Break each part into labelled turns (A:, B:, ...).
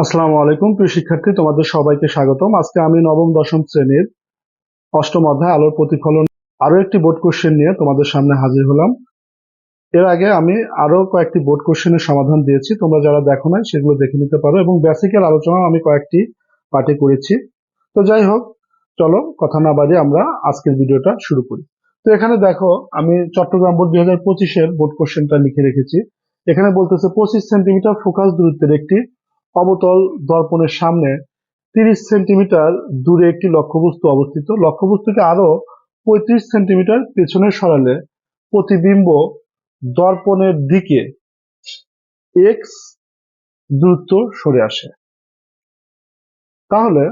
A: আসসালামু আলাইকুম প্রিয় শিক্ষার্থী, তোমাদের সবাইকে স্বাগতম। আজকে আমি নবম দশম শ্রেণীর অষ্টম অধ্যায় আলোর প্রতিফলন আরো একটি বোর্ড কোশ্চেন নিয়ে তোমাদের সামনে হাজির হলাম। এর আগে আমি আরো কয়েকটি বোর্ড কোশ্চেনের সমাধান দিয়েছি, তোমরা যারা দেখো নাই সেগুলো দেখে নিতে পারো, এবং বেসিক্যাল আলোচনাও আমি কয়েকটি পার্টে করেছি। তো যাই হোক, চলো কথা না বাড়িয়ে আমরা আজকের ভিডিওটা শুরু করি। তো এখানে দেখো, আমি চট্টগ্রাম বোর্ড 2025-এর বোর্ড কোশ্চেনটা লিখে রেখেছি। এখানে বলতেছে 25 সেন্টিমিটার ফোকাস দূরত্বের একটি অবতল দর্পণের সামনে 30 সেন্টিমিটার দূরে একটি লক্ষ্যবস্তু অবস্থিত। লক্ষ্যবস্তুকে আরো 35 সেন্টিমিটার পেছনে সরালে প্রতিবিম্ব দর্পণের দিকে এক্স দূরত্ব সরে আসে। তাহলে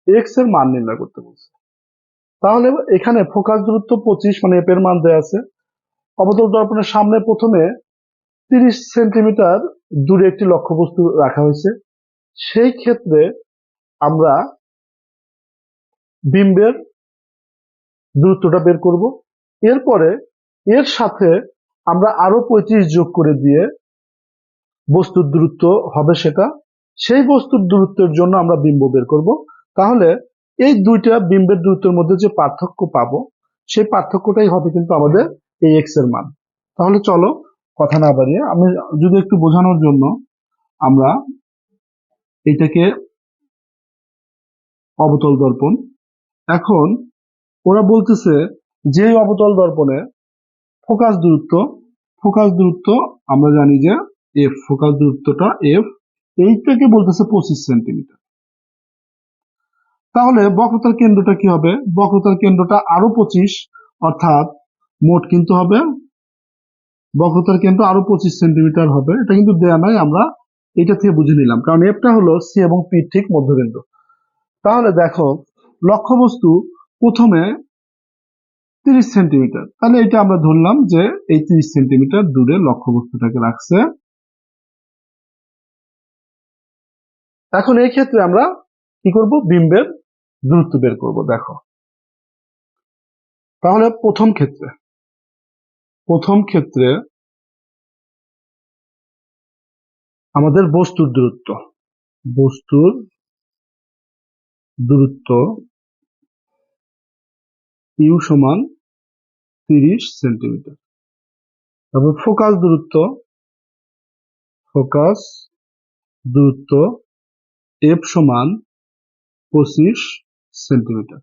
A: এক্স এর মান নির্ণয় করতে বলছে। তাহলে এখানে ফোকাস দূরত্ব 25, মানে এফ এর মান দেওয়া আছে। অবতল দর্পণের সামনে প্রথমে 30 সেন্টিমিটার দূরে একটি লক্ষ্যবস্তু রাখা হয়েছে। সেই ক্ষেত্রে আমরা বিম্বের দূরত্বটা বের করব। এরপরে এর সাথে আমরা আরো 35 যোগ করে দিয়ে বস্তুর দূরত্ব হবে সেটা, সেই বস্তুর দূরত্বের জন্য আমরা বিম্ব বের করব। তাহলে এই দুইটা বিম্বের দূরত্বের মধ্যে যে পার্থক্য পাবো, সেই পার্থক্যটাই হবে কিন্তু আমাদের এই এক্স এর মান। তাহলে চলো কথা না বাড়িয়ে আমি যদি একটু বোঝানোর জন্য আমরা এইটাকে অবতল দর্পণ। এখন ওরা বলতেছে যে অবতল দর্পণে ফোকাস দূরত্ব আমরা জানি যে এফ, ফোকাস দূরত্বটা এফ, এইটাকে বলতেছে 25 সেন্টিমিটার। তাহলে বক্রতার কেন্দ্রটা কি হবে? বক্রতার কেন্দ্রটা আরো 25, অর্থাৎ মোট কিন্তু হবে বক্রতার কেন্দ্র আরো 25 সেন্টিমিটার হবে। এটা কিন্তু দেয়া নাই, আমরা এটা থেকে বুঝে নিলাম, কারণ এফটা হলো সি এবং পি ঠিক মধ্যবিন্দু। তাহলে দেখো, লক্ষ্যবস্তু প্রথমে 30 সেন্টিমিটার, তাহলে এটা আমরা ধরলাম যে এই 30 সেন্টিমিটার দূরে লক্ষ্যবস্তুটাকে রাখছে। এখন এই ক্ষেত্রে আমরা কি করব? বিম্বের দূরত্ব বের করব। দেখো, তাহলে প্রথম ক্ষেত্রে আমাদের বস্তুর দূরত্ব ইউ সমান 30 সেন্টিমিটার। তারপর ফোকাস দূরত্ব এফ সমান 25 সেন্টিমিটার।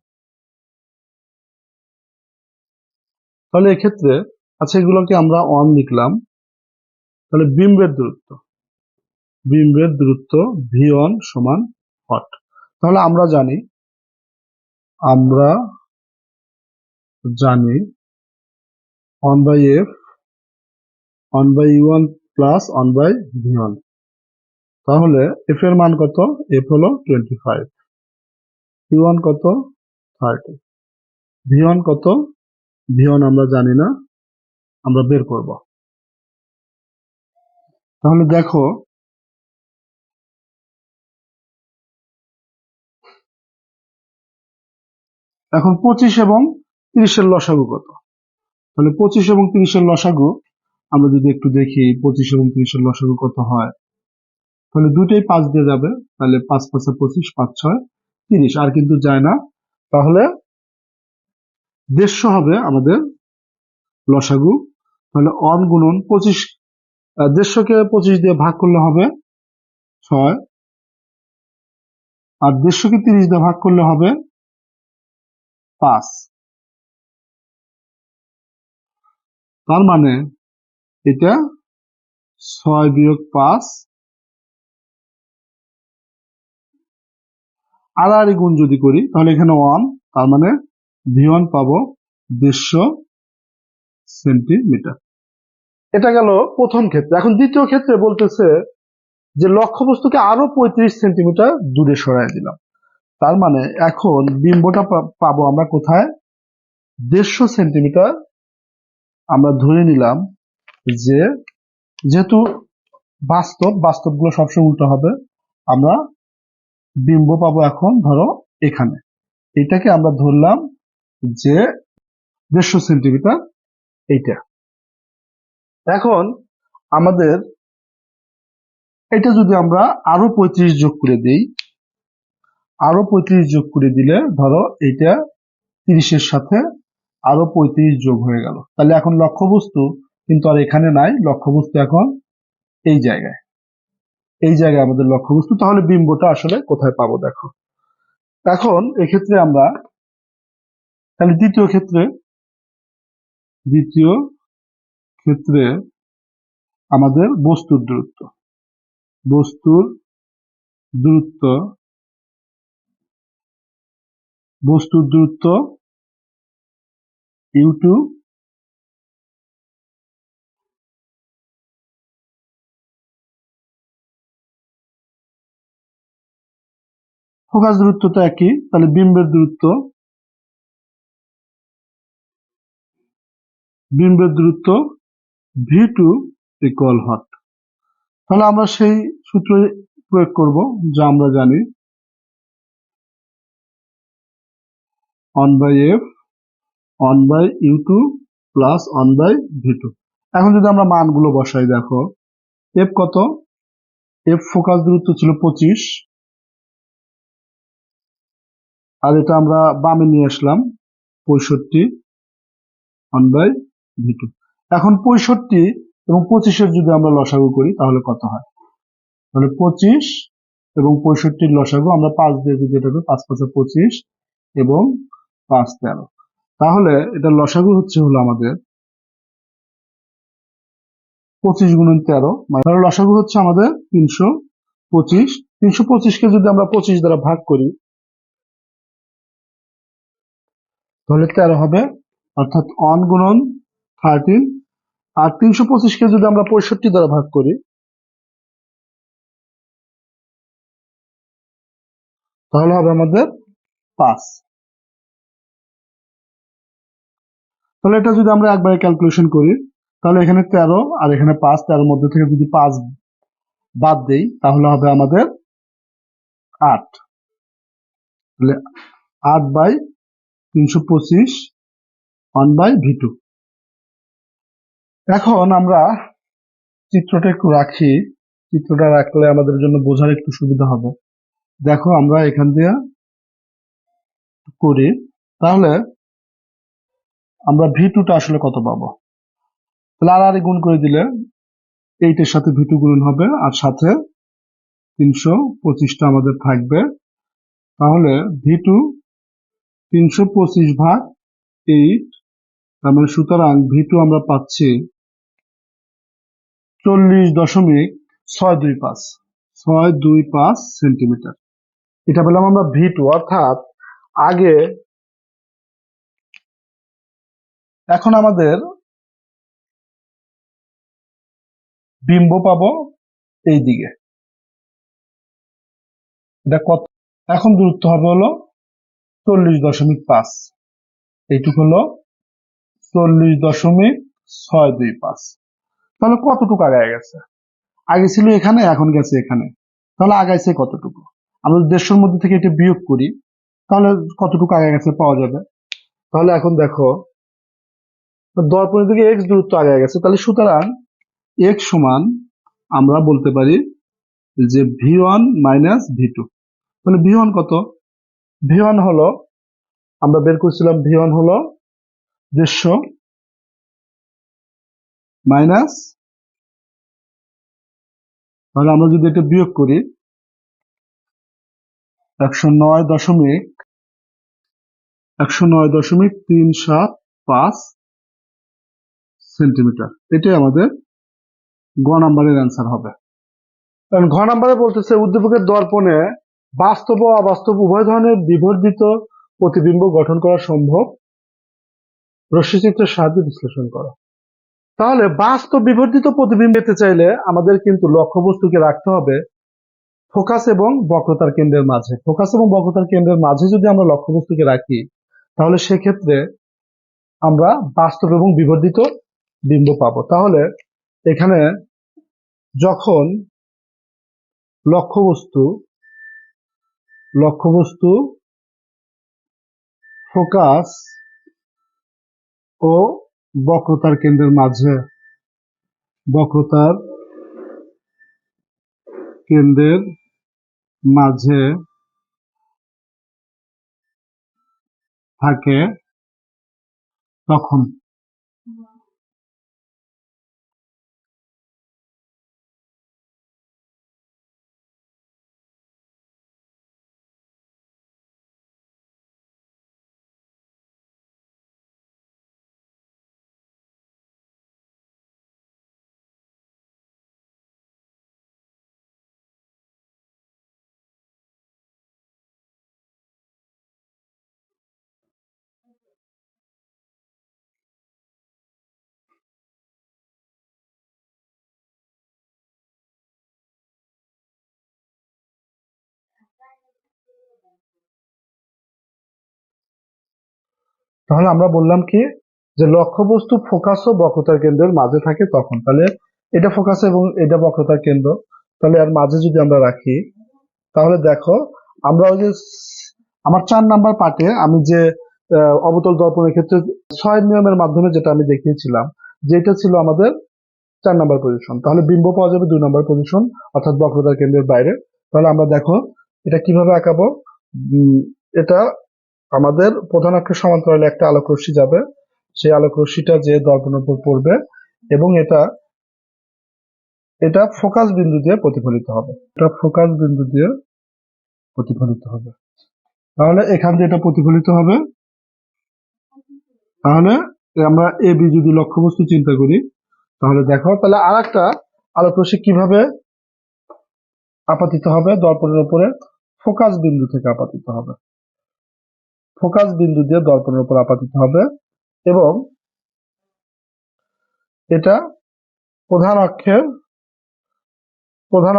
A: তাহলে এক্ষেত্রে, আচ্ছা এগুলোকে আমরা অন লিখলাম। তাহলে বিম্বের দূরত্ব ভি অন সমান হট। তাহলে আমরা জানি 1/f 1/u1 প্লাস 1/v1। তাহলে এফ এর মান কত? এফ হলো 25, ইউ1 কত? 30, ভি1 কত? ভি1 আমরা জানি না, আমরা বের করব। তাহলে দেখো, এখন 25 এবং 30-এর লসাগু কত? তাহলে 25 এবং 30-এর লসাগু আমরা যদি একটু দেখি, 25 এবং 30-এর লসাগু কত হয়, তাহলে দুইটাই 5 দিয়ে যাবে। তাহলে 5 5 25, 5 6 30, আর কিন্তু যায় না। তাহলে 150 হবে আমাদের লসাগু। তাহলে অন গুণন 25, 150-কে 25 দিয়ে ভাগ করলে হবে 6, আর 150-কে 30 দিয়ে ভাগ করলে হবে 5। তার মানে এটা 6 বিয়োগ 5, আড়াআড়ি গুণ যদি করি তাহলে এখানে 1, তার মানে ভি1 পাবো 150 সেন্টিমিটার। এটা গেল প্রথম ক্ষেত্রে। এখন দ্বিতীয় ক্ষেত্রে বলতেছে যে লক্ষ্যবস্তুকে আরো 35 সেন্টিমিটার দূরে সরাই দিলাম। তার মানে এখন বিম্বটা পাবো আমরা কোথায়? 150 সেন্টিমিটার। আমরা ধরে নিলাম যে, যেহেতু বাস্তবগুলো সবসময় উল্টো হবে, আমরা বিম্ব পাবো এখন ধরো এখানে। এটাকে আমরা ধরলাম যে 150 সেন্টিমিটার এইটা। এখন আমাদের এটা যদি আমরা আরো 35 যোগ করে দিই, আরো 35 যোগ করে দিলে ধরো এটা 30-এর সাথে আরো 35 যোগ হয়ে গেল। তাহলে এখন লক্ষ্যবস্তু কিন্তু আর এখানে নাই, লক্ষ্যবস্তু এখন এই জায়গায়, এই জায়গায় আমাদের লক্ষ্যবস্তু। তাহলে বিম্বটা আসলে কোথায় পাবো দেখো। এখন এক্ষেত্রে আমরা তাহলে দ্বিতীয় ক্ষেত্রে আমাদের বস্তুর দূরত্ব u2 ফোকাস দূরত্ব তো একই, তাহলে বিম্বের দূরত্ব v2 ইকুয়াল হট। তাহলে আমরা সেই সূত্র প্রয়োগ করব যা আমরা জানি, 1/f 1/u2 প্লাস 1/v2। এখন যদি আমরা মানগুলো বসাই দেখো, f কত, f ফোকাস দূরত্ব ছিল 25, আর এটা আমরা বামে নিয়ে আসলাম 65 1/v2। এখন 65 এবং 25-এর যদি আমরা লসাগু করি তাহলে কত হয়, তাহলে 25 এবং 65-র লসাগু আমরা 5 দিয়ে যদি এটা করি, 5 5 25 এবং 5 13, তাহলে এটা লসাগু হলো আমাদের 25 গুণন 13, তাহলে লসাগু হচ্ছে আমাদের 325। 325-কে যদি আমরা 25 দ্বারা ভাগ করি তাহলে 13 হবে, অর্থাৎ 1 গুণন 13। আর 325-কে যদি আমরা 65 দ্বারা ভাগ করি তাহলে হবে আমাদের 5। তাহলে এটা যদি আমরা একবারে ক্যালকুলেশন করি তাহলে এখানে 13 আর এখানে 5, 13-র মধ্যে থেকে যদি 5 বাদ দেই তাহলে হবে আমাদের 8। তাহলে 8/325 1/v2। এখন আমরা চিত্রটা একটু রাখি, চিত্রটা রাখলে আমাদের জন্য বোঝার একটু সুবিধা হবে। দেখো আমরা এখান দিয়ে করি, তাহলে আমরা v2টা আসলে কত পাবো, তাহলে আর গুণ করে দিলে 8-এর সাথে v2 গুণ হবে আর সাথে 325টা আমাদের থাকবে। তাহলে v2 325/8, তার মানে সুতরাং v2 আমরা পাচ্ছি 40.625 সেন্টিমিটার। এটা পেলাম আমরা v2, অর্থাৎ আগে, এখন আমাদের বিম্ব পাবো এই দিকে, এটা কত, এখন দূরত্ব হবে হলো 40.5, এইটুক হলো 40.625। তাহলে কতটুকু আগায় গেছে, আগে ছিল এখানে এখন গেছে এখানে, তাহলে আগাইছে কতটুকু। আমরা 150-র মধ্যে থেকে এটা বিয়োগ করি তাহলে কতটুকু আগে গেছে পাওয়া যাবে। তাহলে এখন দেখো দর্পণের দিকে x দূরত্ব আগে গেছে, তাহলে সুতরাং x সমান আমরা বলতে পারি যে v1 মাইনাস v2। তাহলে v1 কত, v1 হলো, আমরা বের করছিলাম v1 হলো 150 মাইনাস, তাহলে আমরা যদি এটা বিয়োগ করি 109.375 সেন্টিমিটার। এটাই আমাদের গ নাম্বারের অ্যান্সার হবে। কারণ ঘ নাম্বারে বলতেছে উদ্দীপকের দর্পণে বাস্তব ও অবাস্তব উভয় ধরনের বিবর্ধিত প্রতিবিম্ব গঠন করা সম্ভব, রশ্মিচিত্রের সাহায্যে বিশ্লেষণ করা। তাহলে বাস্তব বিবর্ধিত প্রতিবিম্ব পেতে চাইলে আমাদের কিন্তু লক্ষ্যবস্তুকে রাখতে হবে ফোকাস এবং বক্রতার কেন্দ্রের মাঝে। ফোকাস এবং বক্রতার কেন্দ্রের মাঝে যদি আমরা লক্ষ্যবস্তুকে রাখি তাহলে সেক্ষেত্রে আমরা বাস্তব এবং বিবর্ধিত বিম্ব পাবো। তাহলে এখানে যখন লক্ষ্যবস্তু ফোকাস ও বক্রতার কেন্দ্রের মাঝে থাকে তখন। তাহলে আমরা বললাম কি, যে লক্ষ্যবস্তু ফোকাস ও বক্রতার কেন্দ্রের মাঝে থাকে তখন। তাহলে এটা ফোকাস এবং এটা বক্রতার কেন্দ্র, তাহলে এর মাঝে যদি আমরা রাখি, তাহলে দেখো আমরা ওই যে আমার 4 নাম্বার পার্টে আমি যে অবতল দর্পণের ক্ষেত্রে 6 নিয়মের মাধ্যমে যেটা আমি দেখিয়েছিলাম, যেটা ছিল আমাদের 4 নাম্বার পজিশন, তাহলে বিম্ব পাওয়া যাবে 2 নাম্বার পজিশন, অর্থাৎ বক্রতার কেন্দ্রের বাইরে। তাহলে আমরা দেখো এটা কিভাবে আঁকাবো। এটা আমাদের প্রধান অক্ষের সমান্তরালে একটা আলোক রশ্মি যাবে, সেই আলোক রশ্মিটা যে দর্পণের উপর পড়বে এবং এটা এটা ফোকাস বিন্দু দিয়ে প্রতিফলিত হবে। এটা ফোকাস বিন্দু দিয়ে প্রতিফলিত হবে। তাহলে এখান দিয়ে এটা প্রতিফলিত হবে। তাহলে আমরা এ বি যদি লক্ষ্যবস্তু চিন্তা করি, তাহলে দেখো তাহলে আর একটা আলোক রশ্মি কিভাবে আপাতিত হবে দর্পণের উপরে, ফোকাস বিন্দু থেকে আপাতিত হবে। ফোকাস বিন্দু দিয়ে দর্পণের উপর আপাতিত হবে এবং এটা প্রধান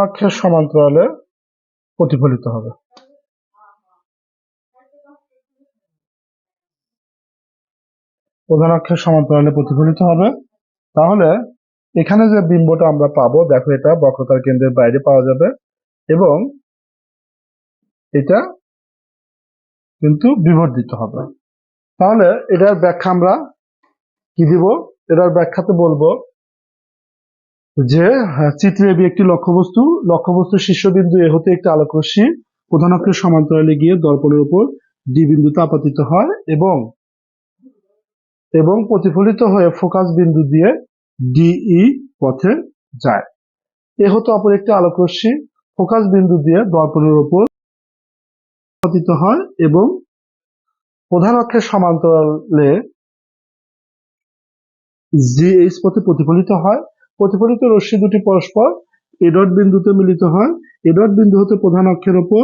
A: অক্ষের সমান্তরালে প্রতিফলিত হবে। প্রধান অক্ষের সমান্তরালে প্রতিফলিত হবে। তাহলে এখানে যে বিম্বটা আমরা পাবো, দেখো এটা বক্রতার কেন্দ্রের বাইরে পাওয়া যাবে এবং এটা কিন্তু বিবর্ধিত হবে। তাহলে এটার ব্যাখ্যা আমরা কি দিব? এটার ব্যাখ্যাতে বলবো যে চিত্রে এবি একটি লক্ষ্যবস্তু শীর্ষবিন্দু এ হতে একটি আলোক রশ্মি প্রধান অক্ষের সমান্তরালে গিয়ে দর্পণের উপর ডি বিন্দুতে আপতিত হয় এবং প্রতিফলিত হয়ে ফোকাস বিন্দু দিয়ে ডিই পথে যায়। এ হতে অপর একটি আলোক রশ্মি ফোকাস বিন্দু দিয়ে দর্পণের উপর আপতিত হয় এবং প্রধান অক্ষের সমান্তরালে জিএইচ পথে প্রতিফলিত হয়। প্রতিফলিত রশ্মি দুটি পরস্পর এ ডট বিন্দুতে মিলিত হয়। এ ডট বিন্দু হতে প্রধান অক্ষের উপর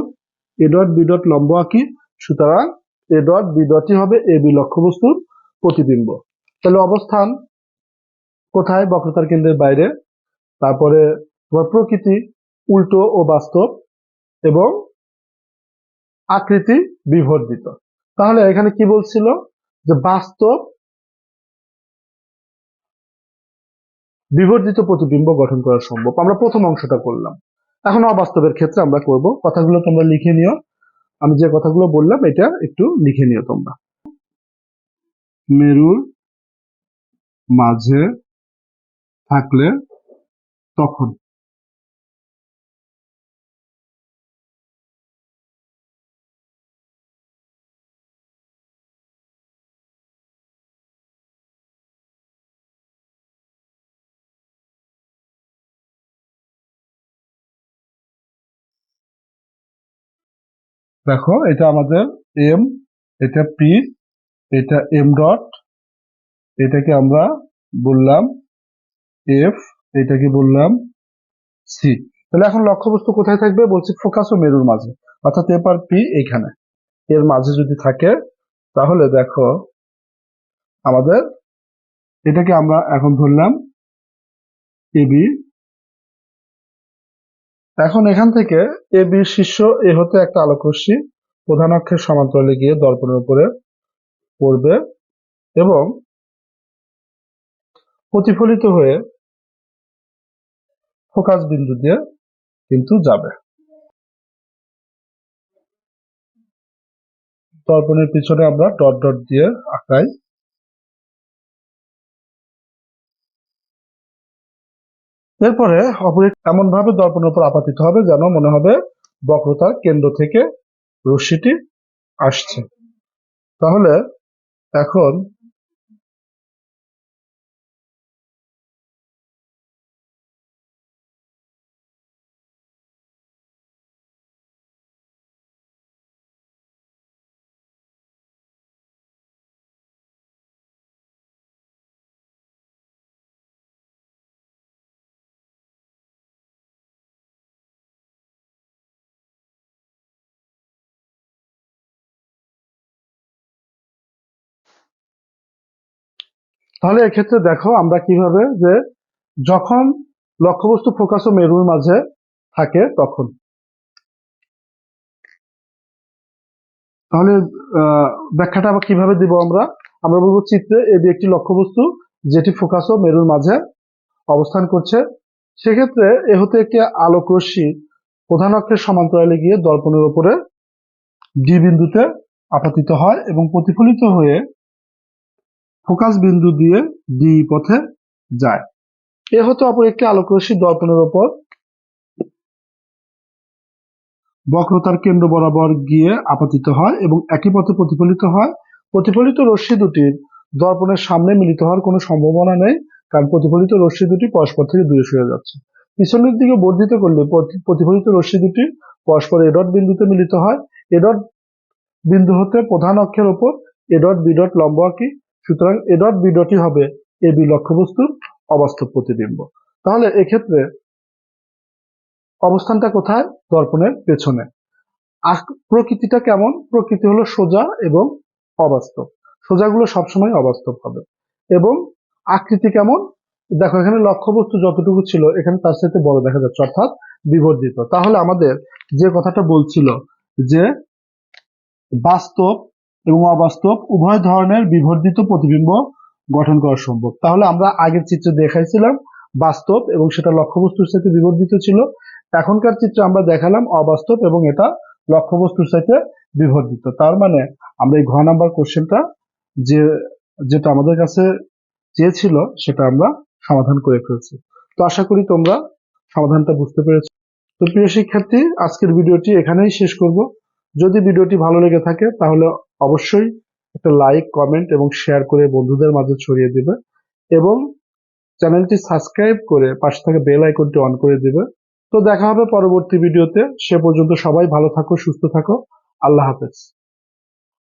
A: এ ডট বি ডট লম্ব আঁকি। সুতরাং এ ডট বি ডটই হবে এ বি লক্ষ্যবস্তুর প্রতিবিম্ব। তাহলে অবস্থান কোথায়? বক্রতার কেন্দ্রের বাইরে। তারপরে তোমার প্রকৃতি উল্টো ও বাস্তব এবং আকৃতি বিবর্ধিত। তাহলে এখানে কি বলছিল? যে বাস্তব বিবর্ধিত প্রতিবিম্ব গঠন করা সম্ভব। আমরা প্রথম অংশটা করলাম, এখন অবাস্তবের ক্ষেত্রে আমরা করব। কথাগুলো তোমরা লিখে নিও, আমি যে কথাগুলো বললাম এটা একটু লিখে নিও তোমরা। মেরুর মাঝে থাকলে তখন। দেখো এটা আমাদের এম, এটা পি, এটা এম ডট, এটাকে আমরা বললাম এফ, এটাকে বললাম সি। তাহলে এখন লক্ষ্যবস্তু কোথায় থাকবে? বলছি ফোকাস ও মেরুর মাঝে, অর্থাৎ এফ আর পি এখানে এর মাঝে যদি থাকে, তাহলে দেখো আমাদের এটাকে আমরা এখন ধরলাম এবি। এখন এখান থেকে এবি শীর্ষ এ হতে একটা আলোক রশ্মি প্রধান অক্ষের সমান্তরালে গিয়ে দর্পণের উপরে পড়বে এবং প্রতিফলিত হয়ে ফোকাস বিন্দু দিয়ে কিন্তু যাবে। দর্পণের পিছনে আমরা ডট ডট দিয়ে আঁকাই। এরপরে এমন ভাবে দর্পণের উপর আপাতিত হবে যেন মনে হবে বক্রতার কেন্দ্র থেকে রশ্মিটি আসছে। তাহলে এখন তাহলে এক্ষেত্রে দেখো আমরা কিভাবে যে যখন লক্ষ্যবস্তু ফোকাস ও মেরুর মাঝে থাকে তখন, তাহলে ব্যাখ্যাটা আবার কিভাবে দিব আমরা? আমরা বলবো চিত্রে এটি একটি লক্ষ্যবস্তু যেটি ফোকাস ও মেরুর মাঝে অবস্থান করছে। সেক্ষেত্রে এ হতে একটি আলোক রশ্মি প্রধান অক্ষের সমান্তরালে গিয়ে দর্পণের উপরে ডি বিন্দুতে আপাতিত হয় এবং প্রতিফলিত হয়ে ফোকাস বিন্দু দিয়ে ডি পথে যায়। এ হতে অপর একটি আলোক রশ্মি দর্পণের উপর বক্রতার কেন্দ্র বরাবর গিয়ে আপতিত হয় এবং একই পথে প্রতিফলিত হয়। প্রতিফলিত রশ্মি দুটির দর্পণের সামনে মিলিত হওয়ার কোনো সম্ভাবনা নেই, কারণ প্রতিফলিত রশ্মি দুটি পরস্পর থেকে দূরে সরে যাচ্ছে। পিছনের দিকে বর্ধিত করলে প্রতিফলিত রশ্মি দুটি পরস্পর এ ডট বিন্দুতে মিলিত হয়। এ ডট বিন্দু হতে প্রধান অক্ষের ওপর এ ডট বি ডট লম্ব আঁকি। সুতরাং এ ডট বি ডটই হবে এ বি লক্ষ্যবস্তুর অবাস্তব প্রতিবিম্ব। তাহলে এক্ষেত্রে অবস্থানটা কোথায়? দর্পণের পেছনে। প্রকৃতিটা কেমন? প্রকৃতি হলো সোজা এবং অবাস্তব। সোজাগুলো সবসময় অবাস্তব হবে। এবং আকৃতি কেমন? দেখো এখানে লক্ষ্যবস্তু যতটুকু ছিল এখানে তার সাথে বড় দেখা যাচ্ছে, অর্থাৎ বিবর্ধিত। তাহলে আমাদের যে কথাটা বলছিল যে বাস্তব এবং অবাস্তব উভয় ধরনের বিবর্ধিত প্রতিবিম্ব গঠন করা সম্ভব। তাহলে আমরা আগের চিত্রে দেখাইছিলাম বাস্তব এবং সেটা লক্ষ্যবস্তুর সাথে বিবর্ধিত ছিল। এখনকার চিত্রে আমরা দেখালাম অবাস্তব এবং এটা লক্ষ্যবস্তুর সাথে বিবর্ধিত। তার মানে আমরা এই ঘ নাম্বার কোশ্চেনটা যেটা আমাদের কাছে চেয়েছিল সেটা আমরা সমাধান করে ফেলছি। তো আশা করি তোমরা সমাধানটা বুঝতে পেরেছো। তো প্রিয় শিক্ষার্থী, আজকের ভিডিওটি এখানেই শেষ করব। যদি ভিডিওটি ভালো লেগে থাকে তাহলে অবশ্যই একটা লাইক, কমেন্ট এবং শেয়ার করে বন্ধুদের মাঝে ছড়িয়ে দিবে এবং চ্যানেলটি সাবস্ক্রাইব করে পাশে থাকা বেল আইকনটি অন করে দিবে। তো দেখা হবে পরবর্তী ভিডিওতে। সে পর্যন্ত সবাই ভালো থাকো, সুস্থ থাকো। আল্লাহ হাফেজ।